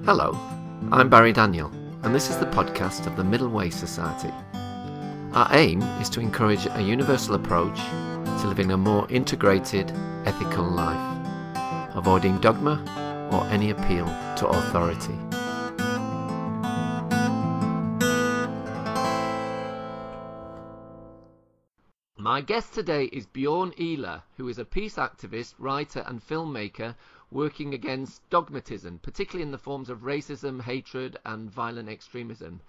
Hello, I'm Barry Daniel, and this is the podcast of the Middle Way Society. Our aim is to encourage a universal approach to living a more integrated, ethical life, avoiding dogma or any appeal to authority. My guest today is Bjorn Ihler, who is a peace activist, writer and filmmaker working against dogmatism, particularly in the forms of racism, hatred and violent extremism.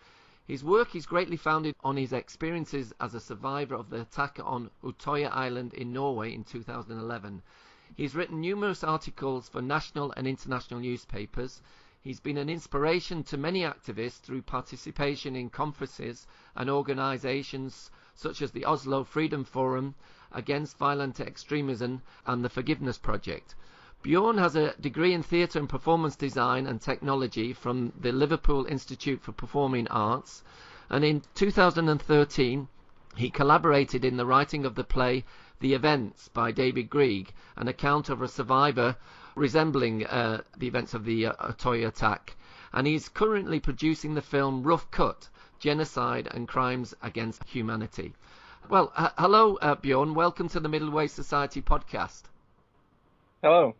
His work is greatly founded on his experiences as a survivor of the attack on Utøya Island in Norway in 2011. He's written numerous articles for national and international newspapers. He's been an inspiration to many activists through participation in conferences and organisations such as the Oslo Freedom Forum against violent extremism and the Forgiveness Project. Bjorn has a degree in theatre and performance design and technology from the Liverpool Institute for Performing Arts, and in 2013 he collaborated in the writing of the play The Events by David Greig, an account of a survivor resembling the events of the Utøya attack, and he's currently producing the film Rough Cut, Genocide and Crimes Against Humanity. Well, hello Bjorn, welcome to the Middle Way Society podcast. Hello.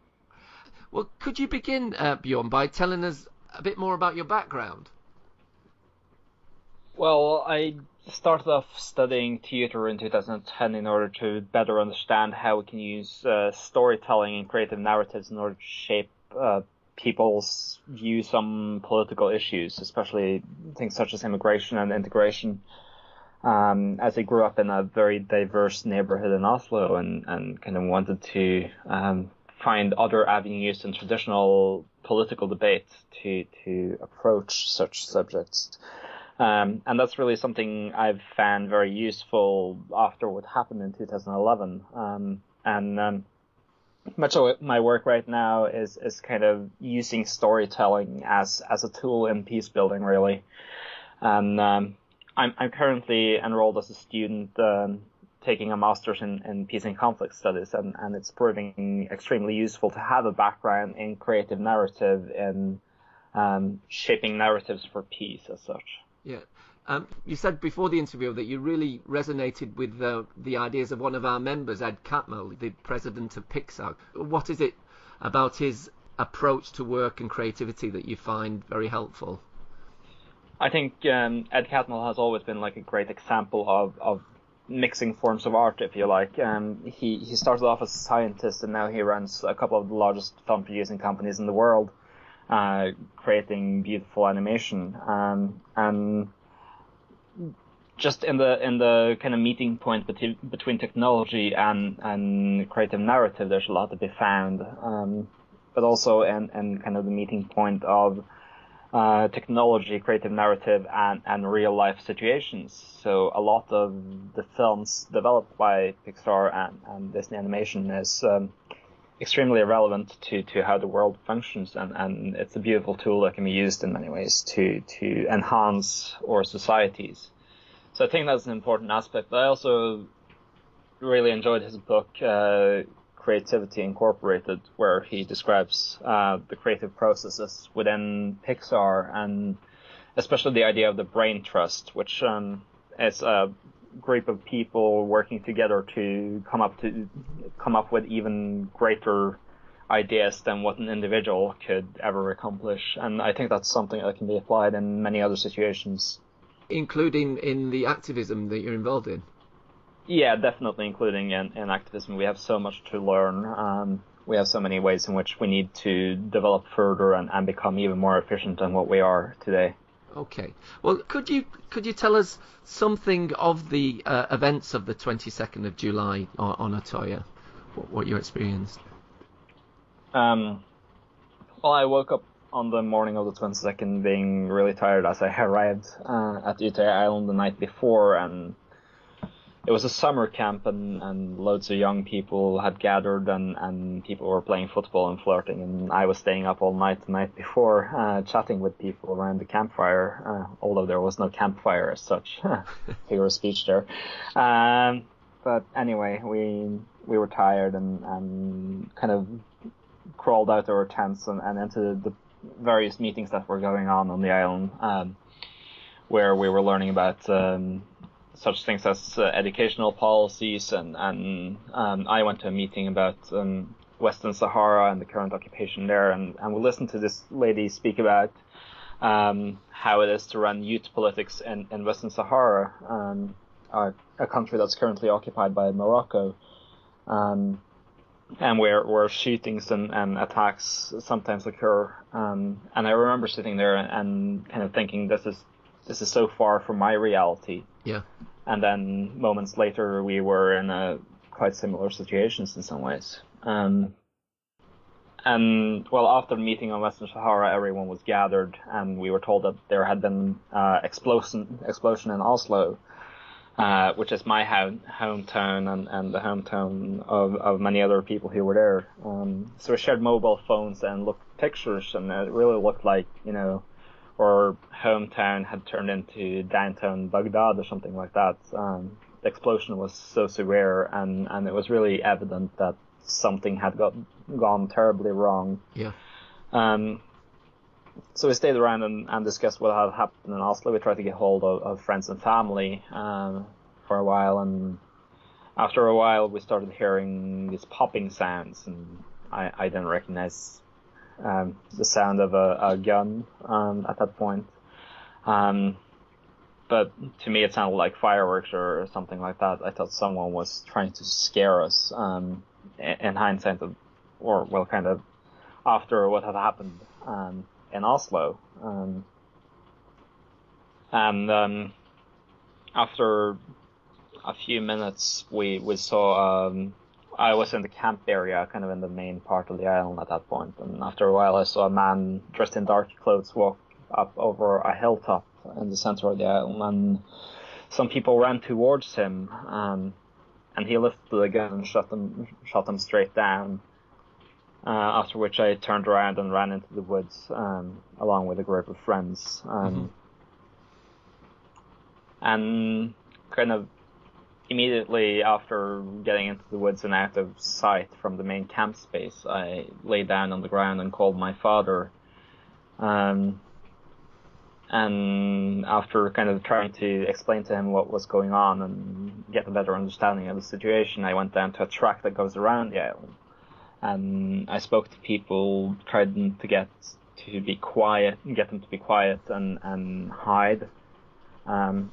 Well, could you begin, Bjorn, by telling us a bit more about your background? Well, I started off studying theatre in 2010 in order to better understand how we can use storytelling and creative narratives in order to shape people's views on political issues, especially things such as immigration and integration. As I grew up in a very diverse neighborhood in Oslo and kind of wanted to find other avenues in traditional political debate to approach such subjects. And that's really something I've found very useful after what happened in 2011. Much of my work right now is kind of using storytelling as a tool in peace building, really. And I'm currently enrolled as a student taking a master's in peace and conflict studies, and it's proving extremely useful to have a background in creative narrative and shaping narratives for peace as such. Yeah. You said before the interview that you really resonated with the ideas of one of our members, Ed Catmull, the president of Pixar. What is it about his approach to work and creativity that you find very helpful? I think Ed Catmull has always been like a great example of mixing forms of art, if you like. He started off as a scientist, and now he runs a couple of the largest film producing companies in the world, creating beautiful animation. And just in the kind of meeting point between technology and creative narrative, there's a lot to be found. But also in kind of the meeting point of technology, creative narrative, and real life situations. So a lot of the films developed by Pixar and Disney Animation is extremely relevant to how the world functions, and it's a beautiful tool that can be used in many ways to enhance our societies. So I think that's an important aspect. But I also really enjoyed his book, Creativity Incorporated, where he describes the creative processes within Pixar, and especially the idea of the brain trust, which is a group of people working together to come up with even greater ideas than what an individual could ever accomplish. And I think that's something that can be applied in many other situations. Including in the activism that you're involved in? Yeah, definitely including in activism. We have so much to learn. We have so many ways in which we need to develop further and become even more efficient than what we are today. Okay. Well, could you tell us something of the events of the 22nd of July on Utoya? What you experienced? Well, I woke up on the morning of the 22nd being really tired as I arrived at Utya Island the night before, and it was a summer camp, and loads of young people had gathered, and people were playing football and flirting, and I was staying up all night the night before, chatting with people around the campfire, although there was no campfire as such. Figure of speech there. But anyway, we were tired and kind of crawled out of our tents and into various meetings that were going on the island, where we were learning about such things as educational policies, and I went to a meeting about Western Sahara and the current occupation there, and we listened to this lady speak about how it is to run youth politics in Western Sahara, a country that's currently occupied by Morocco, and where shootings and attacks sometimes occur. And I remember sitting there and kind of thinking, this is so far from my reality. Yeah. And then moments later, we were in a quite similar situations in some ways. And well, after the meeting on Western Sahara, everyone was gathered, and we were told that there had been explosion in Oslo, which is my hometown and the hometown of many other people who were there. So we shared mobile phones and looked at pictures, and it really looked like, our hometown had turned into downtown Baghdad or something like that. The explosion was so severe, and it was really evident that something had gone terribly wrong. Yeah. So we stayed around and discussed what had happened in Oslo. We tried to get hold of friends and family for a while, and after a while we started hearing these popping sounds, and I didn't recognize the sound of a gun at that point. But to me it sounded like fireworks or something like that. I thought someone was trying to scare us in hindsight, kind of after what had happened in Oslo. And after a few minutes, we saw, I was in the camp area, kind of in the main part of the island at that point, and after a while I saw a man dressed in dark clothes walk up over a hilltop in the center of the island, and some people ran towards him, and he lifted the gun and shot them straight down. After which I turned around and ran into the woods along with a group of friends. And kind of immediately after getting into the woods and out of sight from the main camp space, I lay down on the ground and called my father. And after kind of trying to explain to him what was going on and get a better understanding of the situation, I went down to a track that goes around the island. And I spoke to people, tried to get them to be quiet and hide. And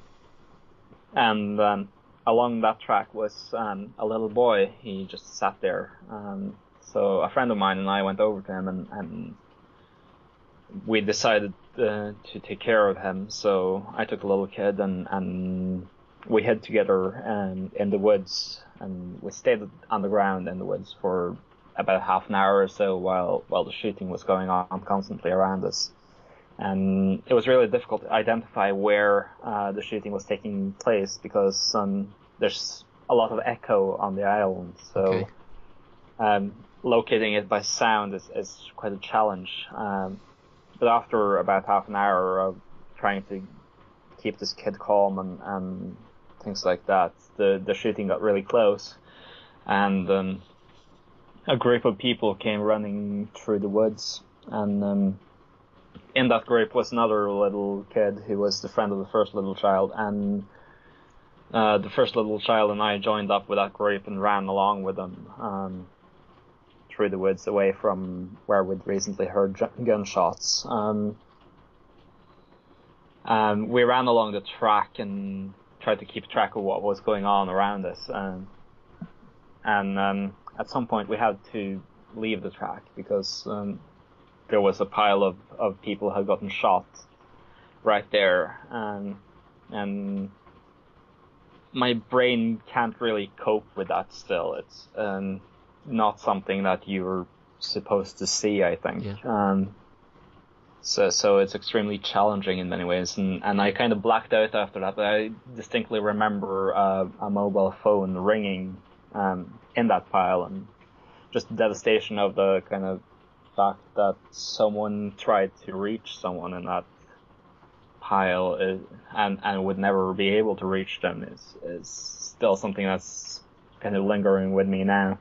along that track was a little boy. He just sat there. So a friend of mine and I went over to him, and we decided to take care of him. So I took a little kid, and we hid together in the woods, and we stayed on the ground in the woods for about half an hour or so while the shooting was going on constantly around us. And it was really difficult to identify where the shooting was taking place, because there's a lot of echo on the island. So locating it by sound is quite a challenge. But after about half an hour of trying to keep this kid calm and things like that, the shooting got really close. And a group of people came running through the woods, and in that group was another little kid who was the friend of the first little child, and the first little child and I joined up with that group and ran along with them through the woods away from where we'd recently heard gunshots. We ran along the track and tried to keep track of what was going on around us, and at some point we had to leave the track because there was a pile of people who had gotten shot right there, and my brain can't really cope with that still. It's not something that you're supposed to see, I think. Yeah. So it's extremely challenging in many ways, and I kind of blacked out after that, but I distinctly remember a mobile phone ringing in that pile, and just the devastation of the kind of fact that someone tried to reach someone in that pile and would never be able to reach them is still something that's kind of lingering with me now.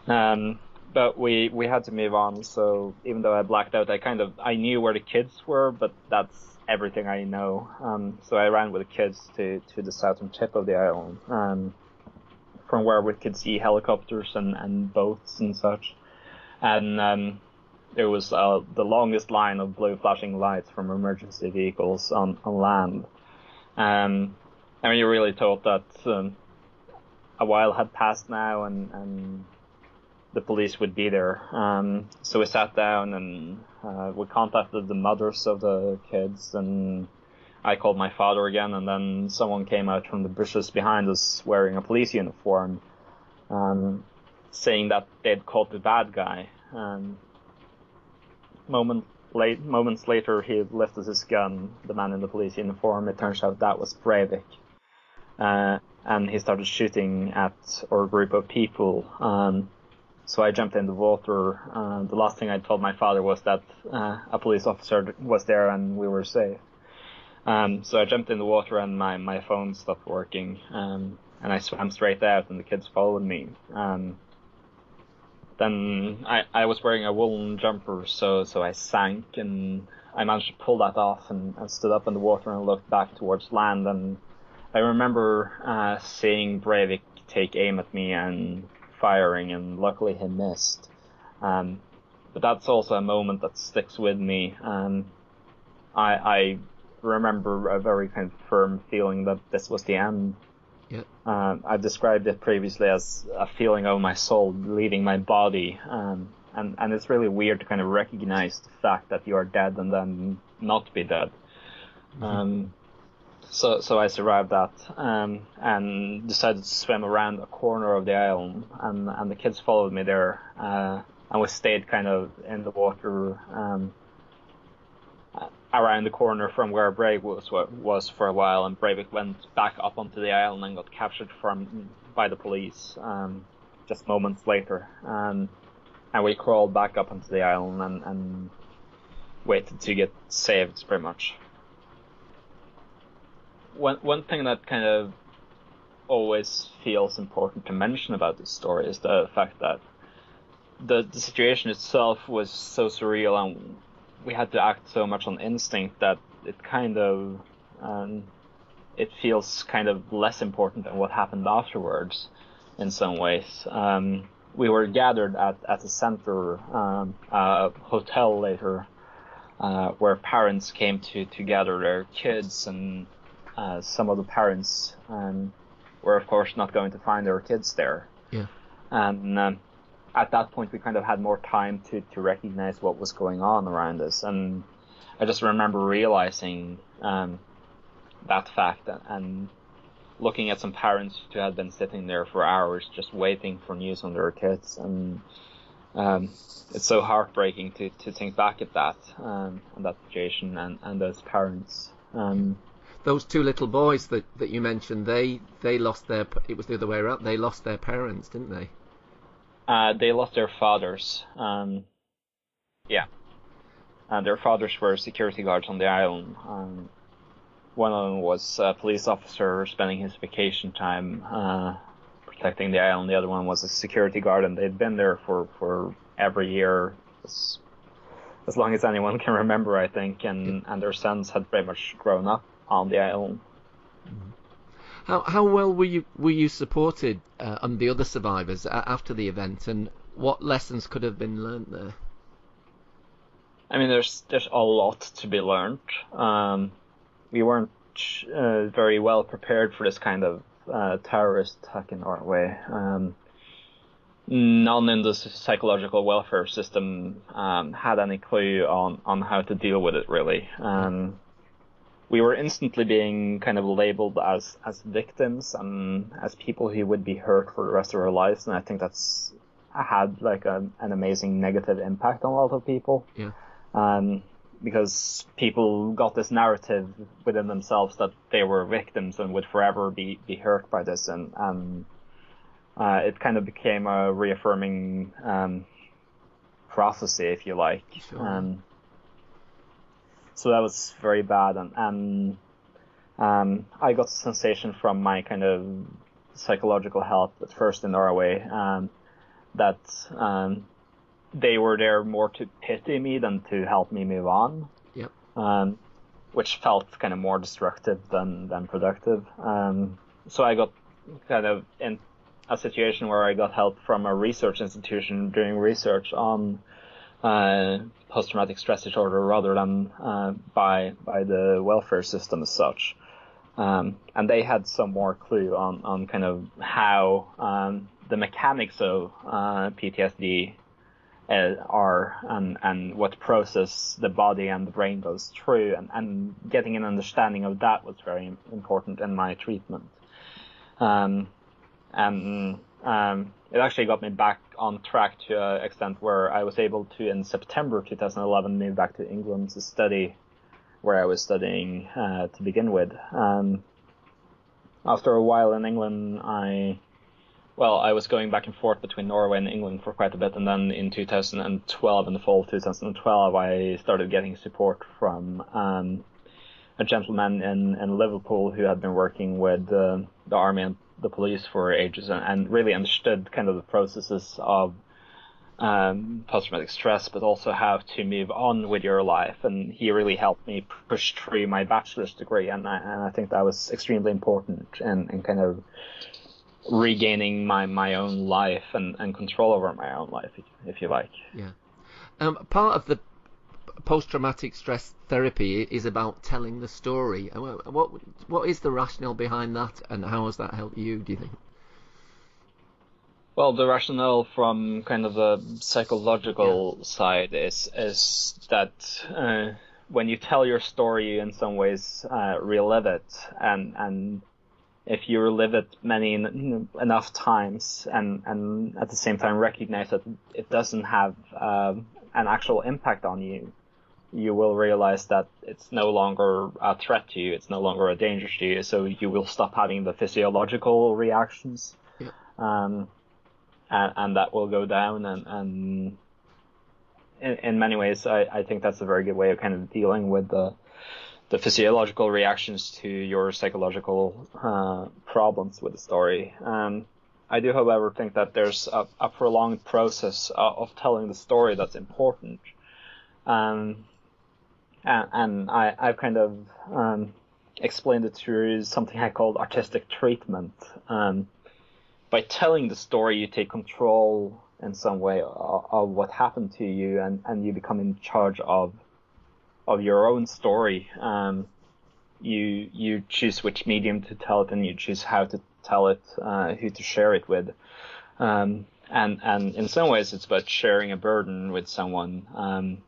Mm-hmm. But we had to move on, so even though I blacked out, I knew where the kids were, but that's everything I know. So I ran with the kids to the southern tip of the island, from where we could see helicopters and boats and such. And there was the longest line of blue flashing lights from emergency vehicles on land. And you really thought that a while had passed now and the police would be there. So we sat down and we contacted the mothers of the kids, and I called my father again, and then someone came out from the bushes behind us wearing a police uniform, saying that they'd caught the bad guy. Moments later, he lifted his gun, the man in the police uniform. It turns out that was Breivik. And he started shooting at our group of people. So I jumped in the water. The last thing I told my father was that a police officer was there and we were safe. So I jumped in the water and my phone stopped working. And I swam straight out and the kids followed me. Then I was wearing a woolen jumper, so I sank, and I managed to pull that off and stood up in the water and looked back towards land. And I remember seeing Breivik take aim at me and firing, and luckily he missed. But that's also a moment that sticks with me. I remember a very kind of firm feeling that this was the end. Yeah. I've described it previously as a feeling of my soul leaving my body, and it's really weird to kind of recognize the fact that you are dead and then not be dead. Mm-hmm. So I survived that, and decided to swim around a corner of the island, and the kids followed me there, and we stayed kind of in the water, around the corner from where Breivik was for a while, and Breivik went back up onto the island and got captured by the police just moments later. And we crawled back up onto the island and waited to get saved, pretty much. One thing that kind of always feels important to mention about this story is the fact that the situation itself was so surreal, and we had to act so much on instinct that it kind of it feels kind of less important than what happened afterwards in some ways. We were gathered at the center, a hotel later, where parents came to gather their kids, and some of the parents were of course not going to find their kids there. Yeah. And at that point, we kind of had more time to recognize what was going on around us. And I just remember realizing that fact and looking at some parents who had been sitting there for hours just waiting for news on their kids. And it's so heartbreaking to think back at that, and that situation and those parents. Those two little boys that you mentioned, they lost their... It was the other way around. They lost their parents, didn't they? They lost their fathers. Yeah. Their fathers were security guards on the island. One of them was a police officer spending his vacation time protecting the island. The other one was a security guard, and they'd been there for every year, as long as anyone can remember, I think. And their sons had pretty much grown up on the island. How well were you supported and the other survivors after the event, and what lessons could have been learned there? I mean, there's a lot to be learned. We weren't very well prepared for this kind of terrorist attack in Norway. None in the psychological welfare system had any clue on how to deal with it, really. We were instantly being kind of labeled as victims and as people who would be hurt for the rest of our lives, and I think that's had like an amazing negative impact on a lot of people. Yeah. Because people got this narrative within themselves that they were victims and would forever be hurt by this, and it kind of became a reaffirming prophecy, if you like. Sure. So that was very bad, and I got the sensation from my kind of psychological help at first in Norway that they were there more to pity me than to help me move on. Yep. Which felt kind of more destructive than productive. So I got kind of in a situation where I got help from a research institution doing research on post-traumatic stress disorder rather than by the welfare system as such. And they had some more clue on kind of how the mechanics of PTSD are and what process the body and the brain goes through, and getting an understanding of that was very important in my treatment. It actually got me back on track to an extent where I was able to, in September 2011, move back to England to study where I was studying to begin with. After a while in England, I was going back and forth between Norway and England for quite a bit, and then in 2012, in the fall of 2012, I started getting support from a gentleman in Liverpool who had been working with the army and the police for ages and really understood kind of the processes of post-traumatic stress, but also how to move on with your life. And he really helped me push through my bachelor's degree, and I think that was extremely important in kind of regaining my own life and control over my own life, if you like. Yeah. Part of the post-traumatic stress therapy is about telling the story. What is the rationale behind that, and how has that helped you, do you think? Well, the rationale from kind of the psychological side is that when you tell your story, you in some ways relive it, and if you relive it many enough times and at the same time recognize that it doesn't have an actual impact on you, you will realize that it's no longer a threat to you, it's no longer a danger to you, so you will stop having the physiological reactions. Yeah. And that will go down, and in many ways, I think that's a very good way of kind of dealing with the physiological reactions to your psychological problems with the story. I do, however, think that there's a prolonged process of telling the story that's important. And I've kind of explained it through something I called artistic treatment. By telling the story, you take control in some way of what happened to you, and you become in charge of your own story. You choose which medium to tell it, and you choose how to tell it, who to share it with. And in some ways, it's about sharing a burden with someone.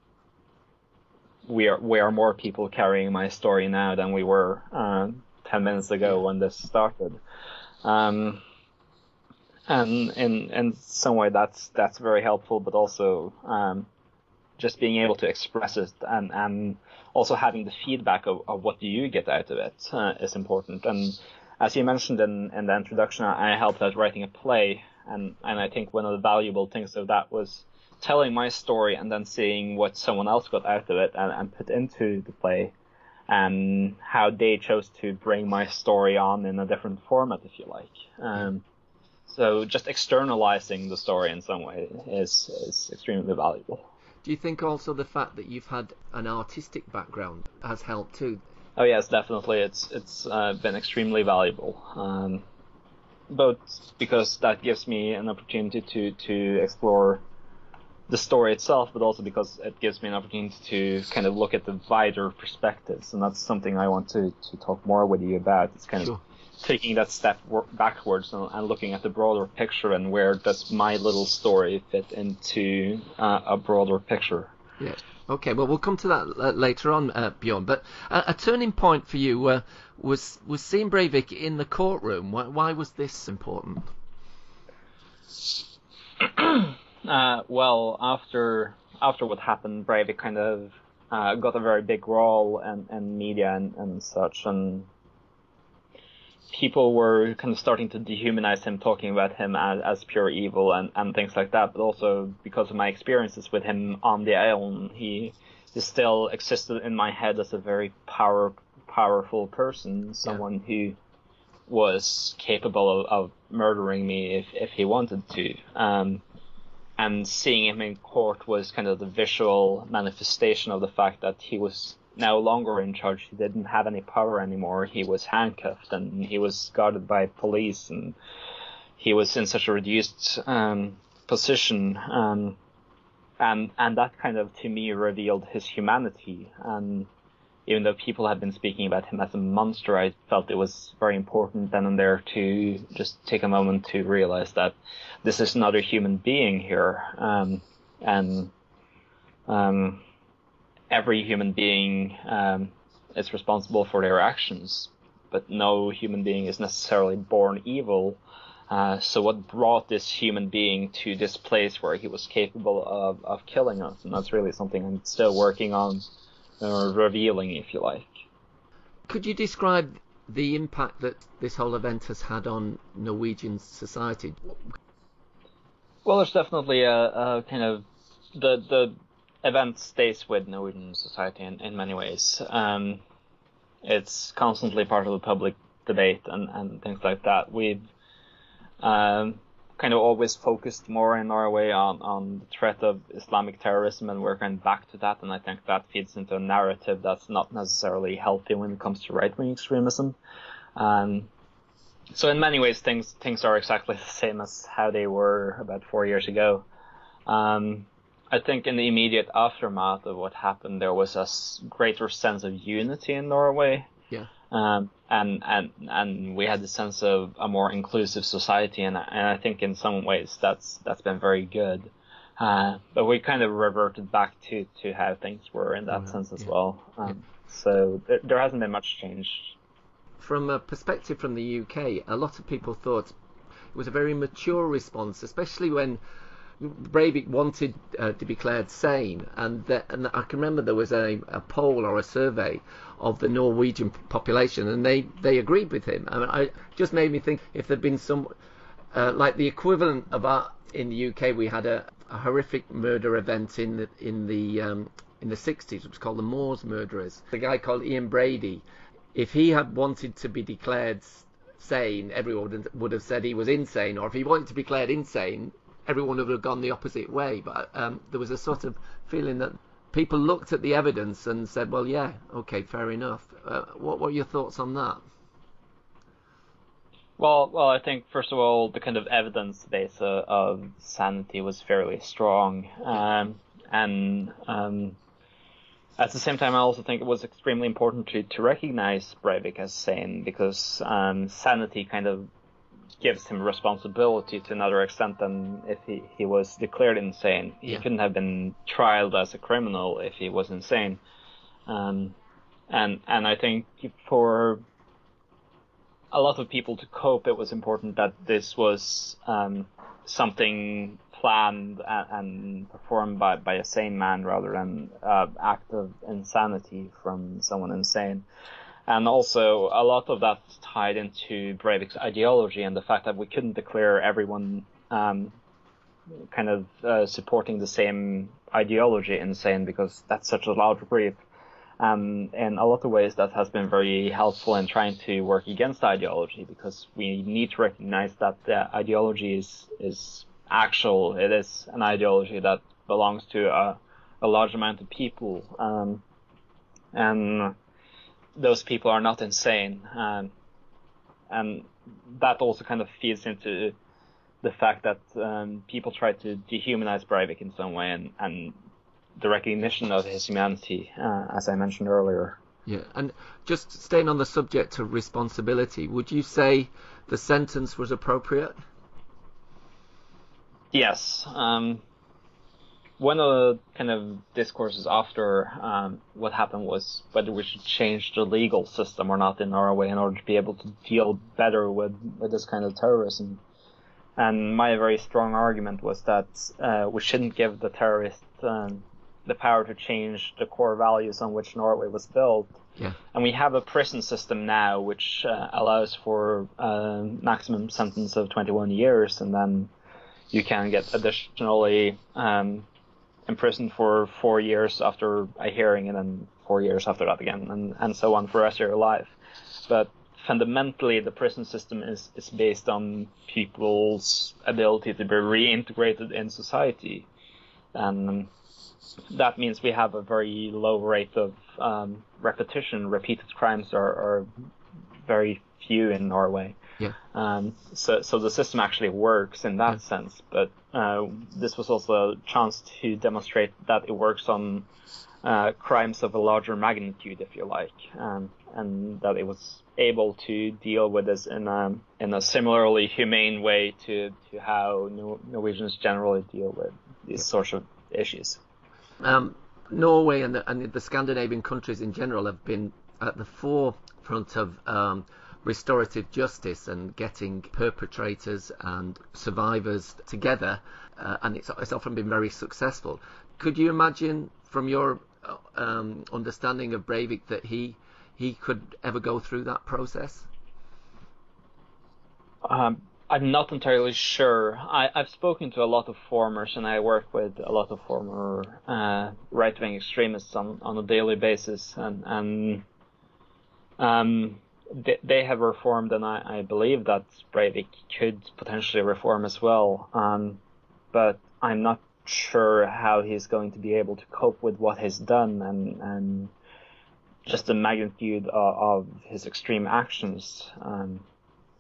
We are more people carrying my story now than we were 10 minutes ago when this started. And in some way that's very helpful, but also just being able to express it and also having the feedback of what do you get out of it is important. And as you mentioned in the introduction, I helped out writing a play, and I think one of the valuable things of that was telling my story and then seeing what someone else got out of it and put into the play, and how they chose to bring my story on in a different format, if you like. So just externalizing the story in some way is extremely valuable. Do you think also the fact that you've had an artistic background has helped too? Oh yes, definitely. It's been extremely valuable. Both because that gives me an opportunity to explore the story itself, but also because it gives me an opportunity to kind of look at the wider perspectives, and that's something I want to talk more with you about. It's kind of taking that step backwards and looking at the broader picture, and where does my little story fit into a broader picture. Yeah. Okay, well, we'll come to that later on, Bjorn. But a turning point for you was seeing Breivik in the courtroom. Why was this important? Well, after what happened, Breivik kind of got a very big role in media and such, and people were kind of starting to dehumanize him, talking about him as pure evil and things like that. But also because of my experiences with him on the island, he still existed in my head as a very powerful person, someone who was capable of murdering me if he wanted to. and seeing him in court was kind of the visual manifestation of the fact that he was no longer in charge. He didn't have any power anymore. He was handcuffed and he was guarded by police, and he was in such a reduced position. And that kind of, to me, revealed his humanity. And even though people had been speaking about him as a monster, I felt it was very important then and there to just take a moment to realize that this is another human being here. Every human being is responsible for their actions, but no human being is necessarily born evil. So what brought this human being to this place where he was capable of killing us? And that's really something I'm still working on, revealing, if you like. Could you describe the impact that this whole event has had on Norwegian society? Well, there's definitely a kind of the event stays with Norwegian society in many ways. It's constantly part of the public debate and things like that. We've kind of always focused more in Norway on the threat of Islamic terrorism, and we're kind of back to that, and I think that feeds into a narrative that's not necessarily healthy when it comes to right-wing extremism. So in many ways things are exactly the same as how they were about 4 years ago. I think in the immediate aftermath of what happened, there was a greater sense of unity in Norway. Yeah. And we had the sense of a more inclusive society, and I think in some ways that's been very good. But we kind of reverted back to how things were in that sense as well. So there hasn't been much change. From a perspective from the UK, a lot of people thought it was a very mature response, especially when Breivik wanted to be declared sane, and I can remember there was a poll or a survey of the Norwegian population, and they agreed with him. I mean, it just made me think if there'd been some like the equivalent of in the UK, we had a horrific murder event in the 60s. It was called the Moors murderers. The guy called Ian Brady, if he had wanted to be declared sane, everyone would have said he was insane, or if he wanted to be declared insane, everyone would have gone the opposite way. But there was a sort of feeling that people looked at the evidence and said, well, yeah, okay, fair enough. What were your thoughts on that? Well, I think, first of all, the kind of evidence base of sanity was fairly strong. And at the same time, I also think it was extremely important to recognize Breivik as sane, because sanity kind of gives him responsibility to another extent than if he was declared insane. He couldn't have been trialed as a criminal if he was insane. And I think for a lot of people to cope, it was important that this was something planned and performed by a sane man rather than act of insanity from someone insane. And also, a lot of that's tied into Breivik's ideology and the fact that we couldn't declare everyone kind of supporting the same ideology insane, because that's such a large group. In a lot of ways, that has been very helpful in trying to work against ideology, because we need to recognize that the ideology is actual. It is an ideology that belongs to a large amount of people. And those people are not insane, and that also kind of feeds into the fact that people try to dehumanize Breivik in some way, and the recognition of his humanity, as I mentioned earlier. Yeah, and just staying on the subject of responsibility, would you say the sentence was appropriate? Yes. One of the kind of discourses after what happened was whether we should change the legal system or not in Norway in order to be able to deal better with this kind of terrorism. And my very strong argument was that we shouldn't give the terrorists the power to change the core values on which Norway was built. Yeah. And we have a prison system now which allows for a maximum sentence of 21 years, and then you can get additionally imprisoned for 4 years after a hearing, and then 4 years after that again, and so on for the rest of your life. But fundamentally the prison system is based on people's ability to be reintegrated in society. And that means we have a very low rate of repetition. Repeated crimes are very few in Norway. Yeah. So the system actually works in that sense. But this was also a chance to demonstrate that it works on crimes of a larger magnitude, if you like, and that it was able to deal with this in a similarly humane way to how Norwegians generally deal with these sorts of issues. Norway and the Scandinavian countries in general have been at the forefront of restorative justice and getting perpetrators and survivors together, and it's often been very successful. Could you imagine, from your understanding of Breivik, that he could ever go through that process? I'm not entirely sure. I've spoken to a lot of formers, and I work with a lot of former right-wing extremists on a daily basis, and they have reformed, and I believe that Breivik could potentially reform as well. But I'm not sure how he's going to be able to cope with what he's done and just the magnitude of his extreme actions.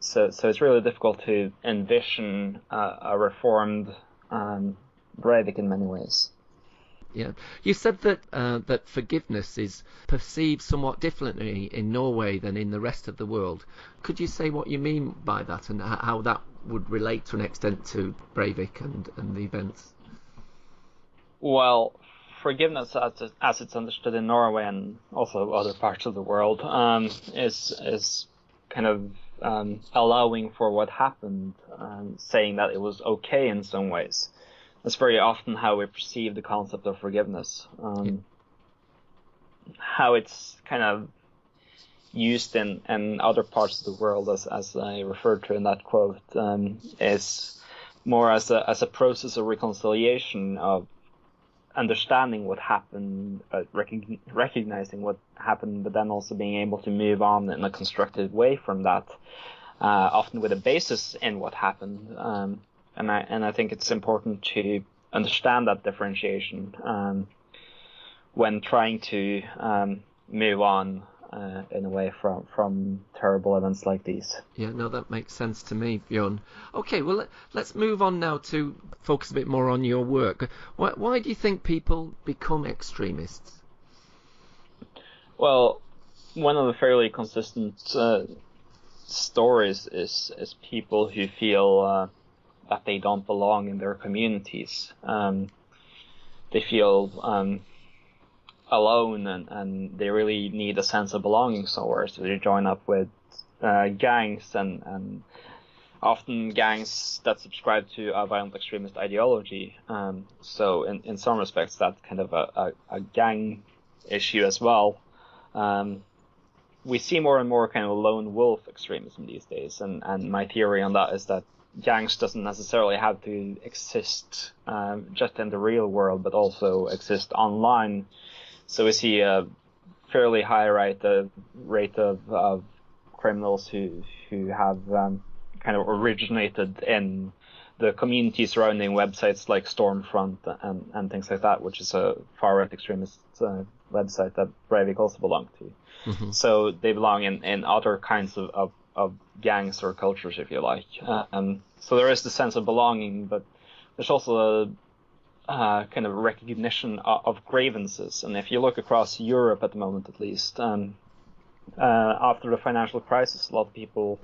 So it's really difficult to envision a reformed Breivik in many ways. Yeah, you said that that forgiveness is perceived somewhat differently in Norway than in the rest of the world. Could you say what you mean by that, and how that would relate to an extent to Breivik and the events? Well, forgiveness, as it's understood in Norway and also other parts of the world, is kind of allowing for what happened, saying that it was okay in some ways. That's very often how we perceive the concept of forgiveness. How it's kind of used in other parts of the world, as I referred to in that quote, is more as a process of reconciliation, of understanding what happened, recognizing what happened, but then also being able to move on in a constructive way from that, often with a basis in what happened. And I think it's important to understand that differentiation when trying to move on in a way from terrible events like these. Yeah, no, that makes sense to me, Bjorn. Okay, well, let's move on now to focus a bit more on your work. Why do you think people become extremists? Well, one of the fairly consistent stories is people who feel that they don't belong in their communities. They feel alone, and they really need a sense of belonging somewhere, so they join up with gangs, and often gangs that subscribe to a violent extremist ideology. So in some respects, that's kind of a gang issue as well. We see more and more kind of lone wolf extremism these days, and my theory on that is that gangs doesn't necessarily have to exist just in the real world, but also exist online. So we see a fairly high rate of criminals who have kind of originated in the community surrounding websites like Stormfront and things like that, which is a far-right extremist website that Breivik also belonged to. Mm-hmm. So they belong in other kinds of gangs or cultures, if you like. So there is the sense of belonging, but there's also a kind of recognition of grievances. And if you look across Europe at the moment, at least, after the financial crisis, a lot of people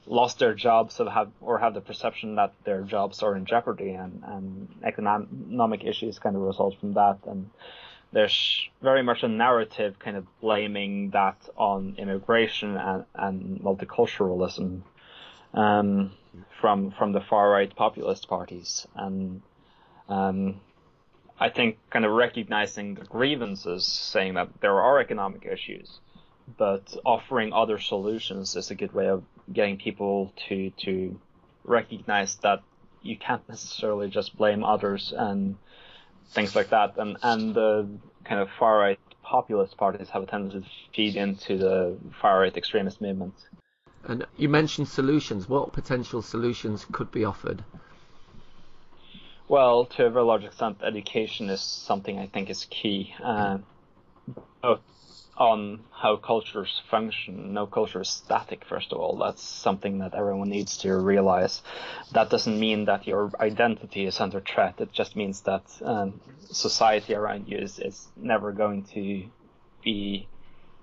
lost their jobs or have the perception that their jobs are in jeopardy, and economic issues kind of result from that. And there's very much a narrative kind of blaming that on immigration and multiculturalism from the far-right populist parties. And I think kind of recognizing the grievances, saying that there are economic issues, but offering other solutions is a good way of getting people to recognize that you can't necessarily just blame others and things like that. And the kind of far-right populist parties have a tendency to feed into the far-right extremist movement. And you mentioned solutions. What potential solutions could be offered? Well, to a very large extent, education is something I think is key. Both on how cultures function. No culture is static, first of all. That's something that everyone needs to realize. That doesn't mean that your identity is under threat. It just means that society around you is never going to be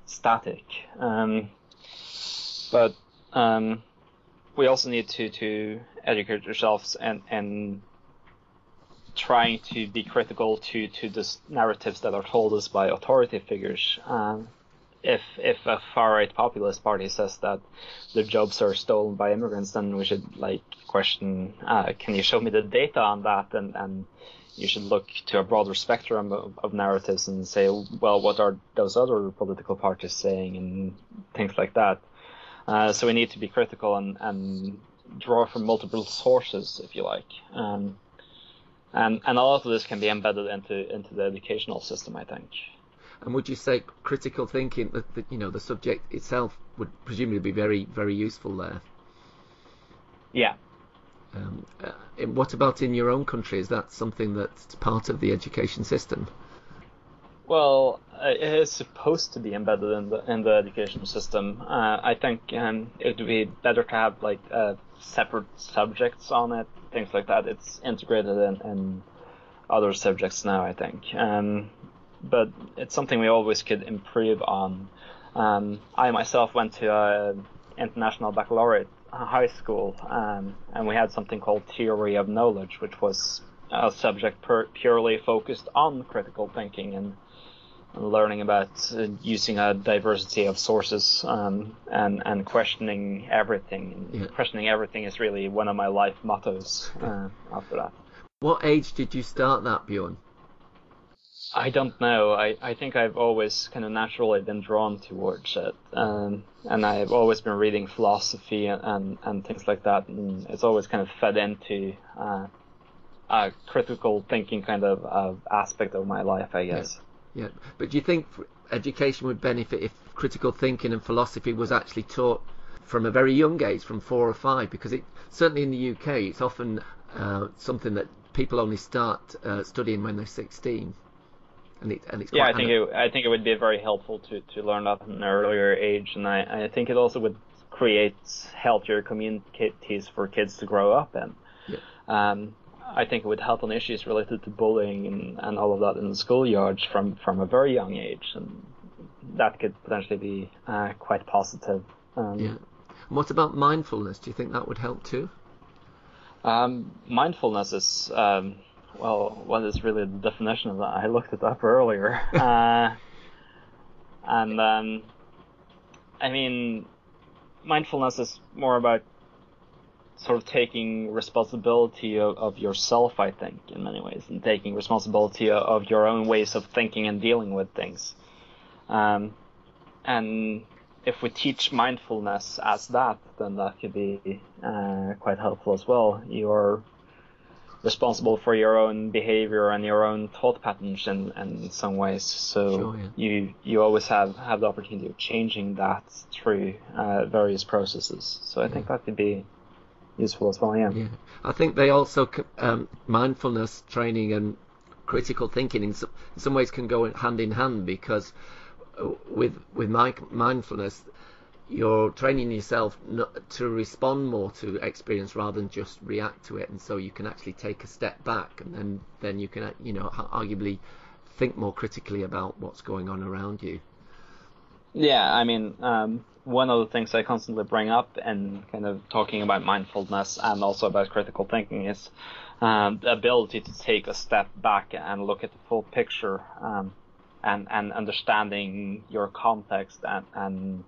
static. But we also need to educate ourselves and trying to be critical to the narratives that are told us by authority figures. If a far-right populist party says that the jobs are stolen by immigrants, then we should question, can you show me the data on that? And you should look to a broader spectrum of narratives and say, well, what are those other political parties saying, and things like that. So we need to be critical and draw from multiple sources, if you like. And a lot of this can be embedded into the educational system, I think. And would you say critical thinking, the subject itself, would presumably be very, very useful there? Yeah. What about in your own country? Is that something that's part of the education system? Well, it is supposed to be embedded in the education system. I think it would be better to have separate subjects on it, things like that. It's integrated in other subjects now, I think. But it's something we always could improve on. I myself went to an international baccalaureate high school, and we had something called theory of knowledge, which was a subject purely focused on critical thinking and learning about using a diversity of sources and questioning everything. And questioning everything is really one of my life mottos after that. What age did you start that, Bjorn? I don't know. I think I've always kind of naturally been drawn towards it. And I've always been reading philosophy and things like that. And it's always kind of fed into a critical thinking kind of aspect of my life, I guess. Yeah. But do you think education would benefit if critical thinking and philosophy was actually taught from a very young age, from 4 or 5? Because certainly in the UK, it's often something that people only start studying when they're 16. And it's I think it would be very helpful to learn that at an earlier age, and I think it also would create healthier communities for kids to grow up in. Yeah. I think it would help on issues related to bullying and all of that in the schoolyards from a very young age, and that could potentially be quite positive. Yeah. What about mindfulness? Do you think that would help too? Mindfulness is what is really the definition of that? I looked it up earlier. I mean, mindfulness is more about sort of taking responsibility of yourself, I think, in many ways, and taking responsibility of your own ways of thinking and dealing with things. And if we teach mindfulness as that, then that could be quite helpful as well. You're responsible for your own behavior and your own thought patterns in some ways. So sure, yeah. you always have the opportunity of changing that through various processes. So I think that could be useful as well. Yeah. I think they also mindfulness training and critical thinking in some ways can go hand in hand, because with mindfulness, you're training yourself to respond more to experience rather than just react to it, and so you can actually take a step back, and then you can arguably think more critically about what's going on around you. Yeah, I mean, one of the things I constantly bring up in kind of talking about mindfulness and also about critical thinking is the ability to take a step back and look at the full picture, and understanding your context and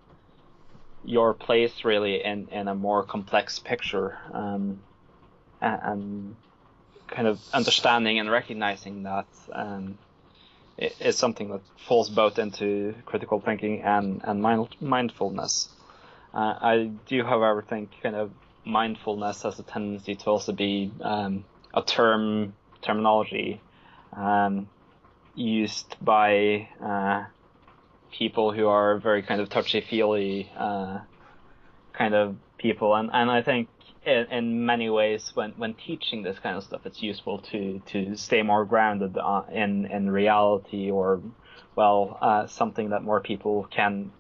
your place really in a more complex picture, and kind of understanding and recognizing that is something that falls both into critical thinking and mindfulness. I do, however, think kind of mindfulness has a tendency to also be a terminology used by people who are very kind of touchy-feely kind of people, and I think in many ways when teaching this kind of stuff, it's useful to stay more grounded in reality, or something that more people can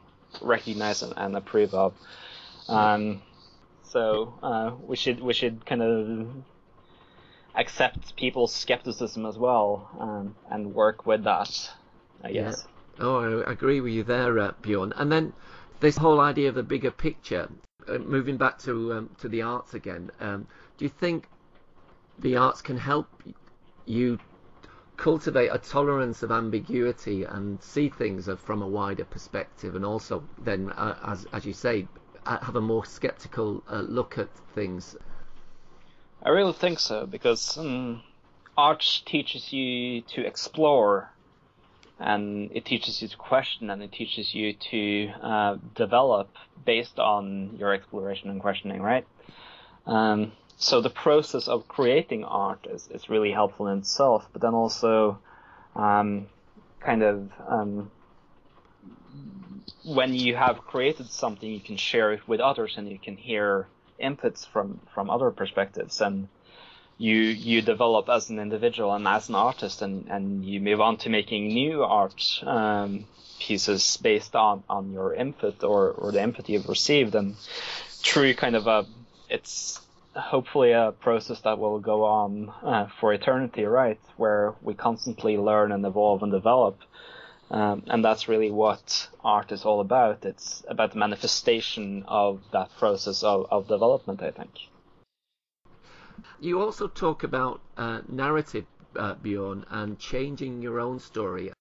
recognize and approve of. So we should kind of accept people's skepticism as well, and work with that, I guess. Yeah. Oh, I agree with you there, Bjorn. And then this whole idea of the bigger picture, moving back to the arts again, do you think the arts can help you cultivate a tolerance of ambiguity and see things from a wider perspective, and also then, as you say, have a more skeptical look at things? I really think so, because art teaches you to explore, and it teaches you to question, and it teaches you to develop based on your exploration and questioning, right? So the process of creating art is really helpful in itself, but then also when you have created something, you can share it with others, and you can hear inputs from other perspectives, and you develop as an individual and as an artist, and you move on to making new art pieces based on your input or the input you've received, and through kind of it's hopefully a process that will go on for eternity, right, where we constantly learn and evolve and develop. And that's really what art is all about. It's about the manifestation of that process of development, I think. You also talk about narrative, Bjorn, and changing your own story.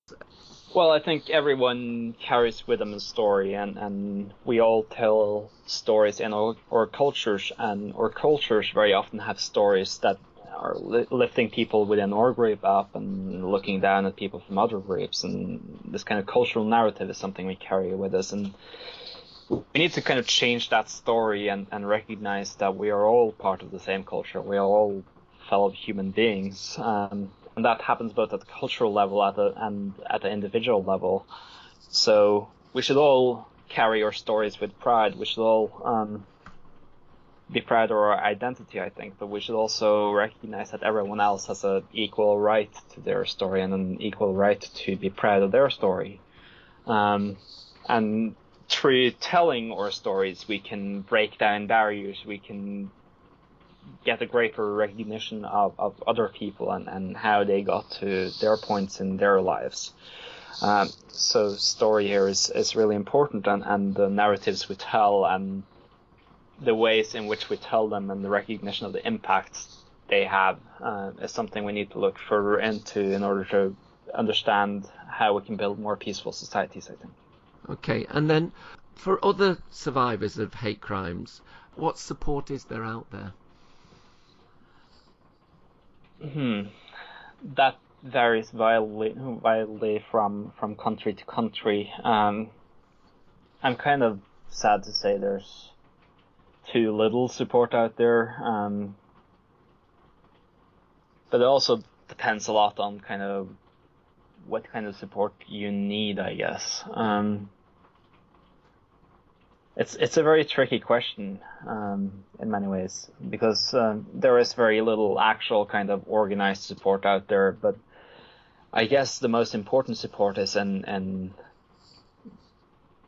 Well, I think everyone carries with them a story, and we all tell stories in our cultures, and our cultures very often have stories that are lifting people within our group up and looking down at people from other groups, and this kind of cultural narrative is something we carry with us, and we need to kind of change that story and recognize that we are all part of the same culture. We are all fellow human beings, and that happens both at the cultural level and at the individual level. So we should all carry our stories with pride. We should all be proud of our identity, I think, but we should also recognize that everyone else has an equal right to their story and an equal right to be proud of their story. And through telling our stories, we can break down barriers, we can get a greater recognition of other people and how they got to their points in their lives. So story here is really important, and the narratives we tell and the ways in which we tell them and the recognition of the impacts they have is something we need to look further into in order to understand how we can build more peaceful societies, I think. Okay, and then for other survivors of hate crimes, what support is there out there? That varies wildly from country to country. I'm kind of sad to say there's too little support out there, but it also depends a lot on kind of what kind of support you need, I guess. It's a very tricky question in many ways, because there is very little actual kind of organized support out there, but I guess the most important support is in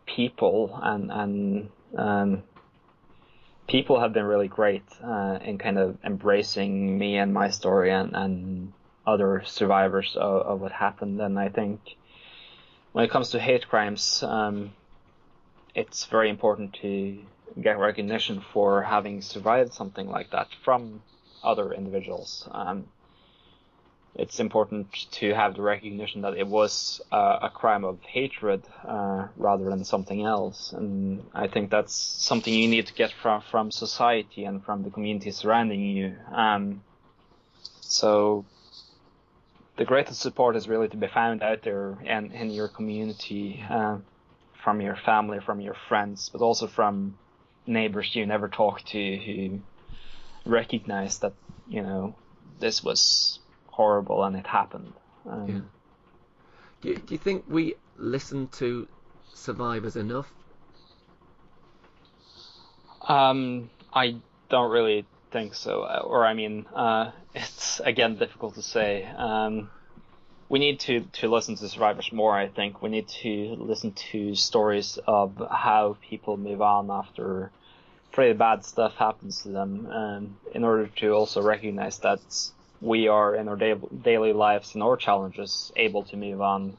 people, and people have been really great in kind of embracing me and my story and other survivors of what happened. And I think when it comes to hate crimes, it's very important to get recognition for having survived something like that from other individuals. It's important to have the recognition that it was a crime of hatred rather than something else. And I think that's something you need to get from society and from the community surrounding you. So the greatest support is really to be found out there and in your community, from your family, from your friends, but also from neighbors you never talk to who recognize that, you know, this was horrible and it happened. Do you think we listen to survivors enough? I don't really think so. Or I mean, it's again difficult to say. We need to listen to survivors more, I think. We need to listen to stories of how people move on after pretty bad stuff happens to them, in order to also recognize that we are in our daily lives and our challenges able to move on.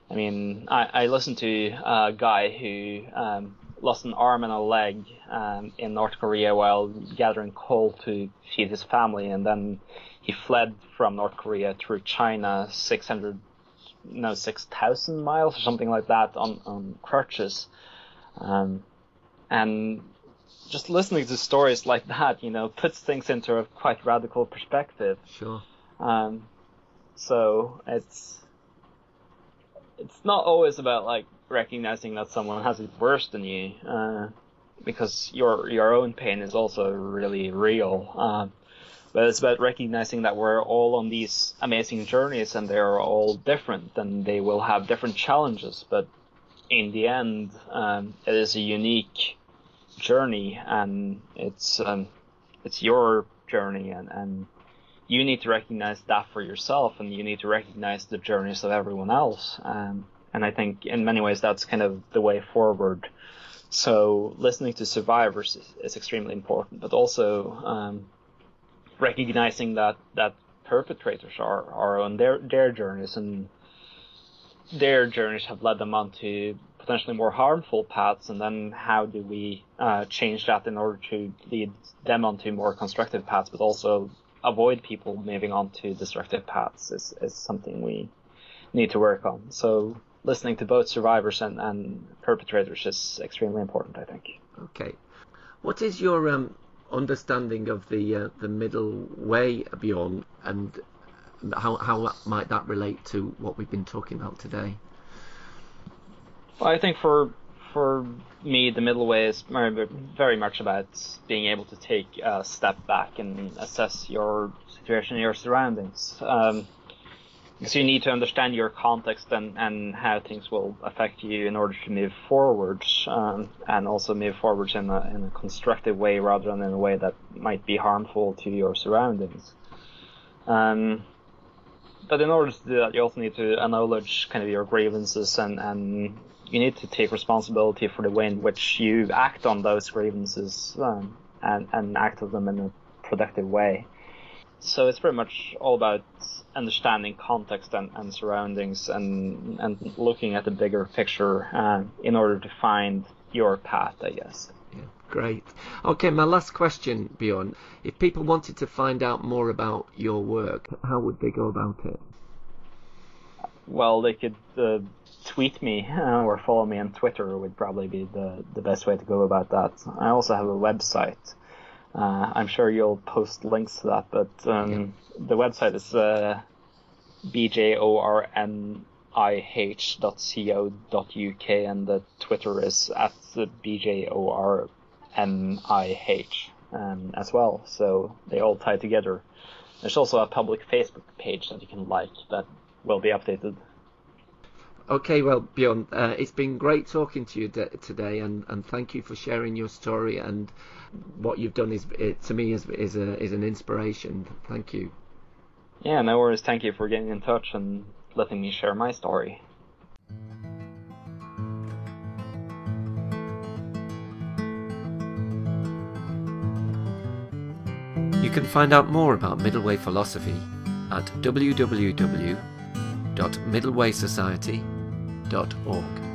I mean, I listened to a guy who lost an arm and a leg in North Korea while gathering coal to feed his family, and then he fled from North Korea through China 6,000 miles or something like that on crutches. And just listening to stories like that, puts things into a quite radical perspective. Sure. So it's not always about like recognizing that someone has it worse than you, because your own pain is also really real. But it's about recognizing that we're all on these amazing journeys, and they're all different, and they will have different challenges. But in the end, it is a unique journey, and it's your journey, and you need to recognize that for yourself, and you need to recognize the journeys of everyone else. And I think in many ways that's kind of the way forward. So listening to survivors is extremely important, but also recognizing that perpetrators are on their journeys, and their journeys have led them onto potentially more harmful paths, and then how do we change that in order to lead them onto more constructive paths, but also avoid people moving on to destructive paths is something we need to work on. So listening to both survivors and perpetrators is extremely important, I think. Okay. What is your understanding of the middle way, Bjorn, and how might that relate to what we've been talking about today? Well, I think for me, the middle way is very much about being able to take a step back and assess your situation and your surroundings. Because you need to understand your context and how things will affect you in order to move forward, and also move forward in a constructive way rather than in a way that might be harmful to your surroundings. But in order to do that, you also need to acknowledge kind of your grievances, and you need to take responsibility for the way in which you act on those grievances, and act on them in a productive way. So it's pretty much all about understanding context and surroundings, and looking at the bigger picture in order to find your path, I guess. Yeah, great. Okay, my last question, Bjorn. If people wanted to find out more about your work, how would they go about it? Well, they could tweet me or follow me on Twitter would probably be the best way to go about that. I also have a website. I'm sure you'll post links to that, but the website is bjornih.co.uk, and the Twitter is at bjornih as well. So they all tie together. There's also a public Facebook page that you can like that will be updated. Okay, well, Bjorn, it's been great talking to you today, and thank you for sharing your story, and what you've done to me is an inspiration. Thank you. Yeah, no worries. Thank you for getting in touch and letting me share my story. You can find out more about middle way philosophy at www.middlewaysociety.org.